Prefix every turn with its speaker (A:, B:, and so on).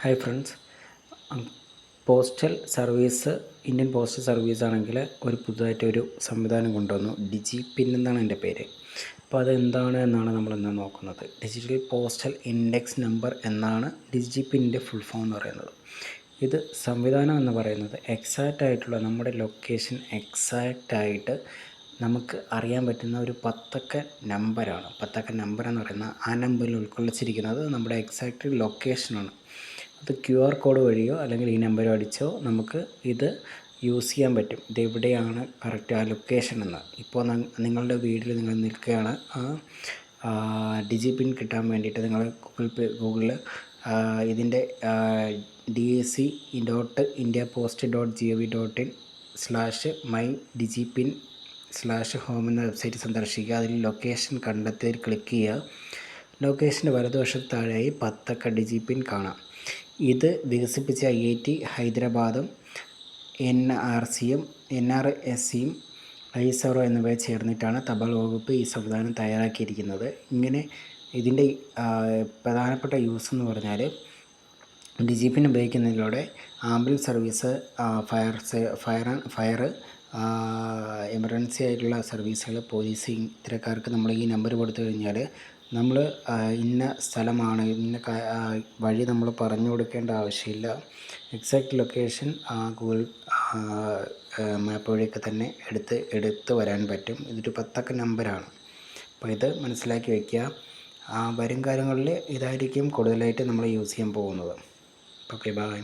A: Hi friends, postal service Indian postal service ആണെങ്കിൽ ഒരു പുതുതായിട്ടൊരു സംവിധാനം കൊണ്ടുവന്നു. ഡിജി പിൻ എന്നാണ് എൻ്റെ പേര്. അപ്പോൾ അതെന്താണ് എന്നാണ് നമ്മളിന്ന് നോക്കുന്നത്. ഡിജിറ്റൽ പോസ്റ്റൽ ഇൻഡെക്സ് നമ്പർ എന്നാണ് ഡിജി പിന്നിൻ്റെ ഫുൾ ഫോം എന്ന് പറയുന്നത്. ഇത് സംവിധാനം എന്ന് പറയുന്നത് എക്സാക്റ്റായിട്ടുള്ള നമ്മുടെ ലൊക്കേഷൻ എക്സാക്റ്റായിട്ട് നമുക്ക് അറിയാൻ പറ്റുന്ന ഒരു 10 അക്ക നമ്പറാണ്. 10 അക്ക നമ്പർ എന്ന് പറയുന്ന ആ നമ്പറിൽ ഉൾക്കൊള്ളിച്ചിരിക്കുന്നത് നമ്മുടെ എക്സാക്റ്റ് ലൊക്കേഷനാണ്. അത് QR കോഡ് വഴിയോ അല്ലെങ്കിൽ ഈ നമ്പരോ അടിച്ചോ നമുക്ക് ഇത് യൂസ് ചെയ്യാൻ പറ്റും. ഇതെവിടെയാണ് കറക്റ്റ് ആ ലൊക്കേഷൻ എന്ന്. ഇപ്പോൾ നിങ്ങളുടെ വീട്ടിൽ നിങ്ങൾ നിൽക്കുകയാണ്, ഡിജി പിൻ കിട്ടാൻ വേണ്ടിയിട്ട് നിങ്ങൾ ഗൂഗിളിൽ ഇതിൻ്റെ dac.india.post.gov.in/my-digipin/home എന്ന വെബ്സൈറ്റ് സന്ദർശിക്കുക. അതിൽ ലൊക്കേഷൻ കണ്ടെത്തി ക്ലിക്ക് ചെയ്യുക. ലൊക്കേഷൻ്റെ വലതുവശത്ത് താഴെയായി 10 അക്ക ഡിജി പിൻ കാണാം. ഇത് വികസിപ്പിച്ച IIT ഹൈദരാബാദും NRCയും NRSCയും ISRO എന്നിവയെ ചേർന്നിട്ടാണ് തപാൽ വകുപ്പ് ഈ സംവിധാനം തയ്യാറാക്കിയിരിക്കുന്നത്. ഇങ്ങനെ ഇതിൻ്റെ പ്രധാനപ്പെട്ട യൂസ് എന്ന് പറഞ്ഞാൽ ഡിജി പിൻ ഉപയോഗിക്കുന്നതിലൂടെ ആംബുലൻസ് സർവീസ്, ഫയർ എമർജൻസി ആയിട്ടുള്ള സർവീസുകൾ, പോലീസ് ഇത്തരക്കാർക്ക് നമ്മൾ ഈ നമ്പർ കൊടുത്തു കഴിഞ്ഞാൽ നമ്മൾ ഇന്ന സ്ഥലമാണ്, ഇന്ന വഴി നമ്മൾ പറഞ്ഞു കൊടുക്കേണ്ട ആവശ്യമില്ല. എക്സാക്റ്റ് ലൊക്കേഷൻ ഗൂഗിൾ മാപ്പ് വഴിയൊക്കെ തന്നെ എടുത്ത് വരാൻ പറ്റും. ഇതൊരു 10 അക്ക നമ്പറാണ്. അപ്പോൾ ഇത് മനസ്സിലാക്കി വയ്ക്കുക. വരും കാലങ്ങളിൽ ഇതായിരിക്കും കൂടുതലായിട്ട് നമ്മൾ യൂസ് ചെയ്യാൻ പോകുന്നത്. Okay, by.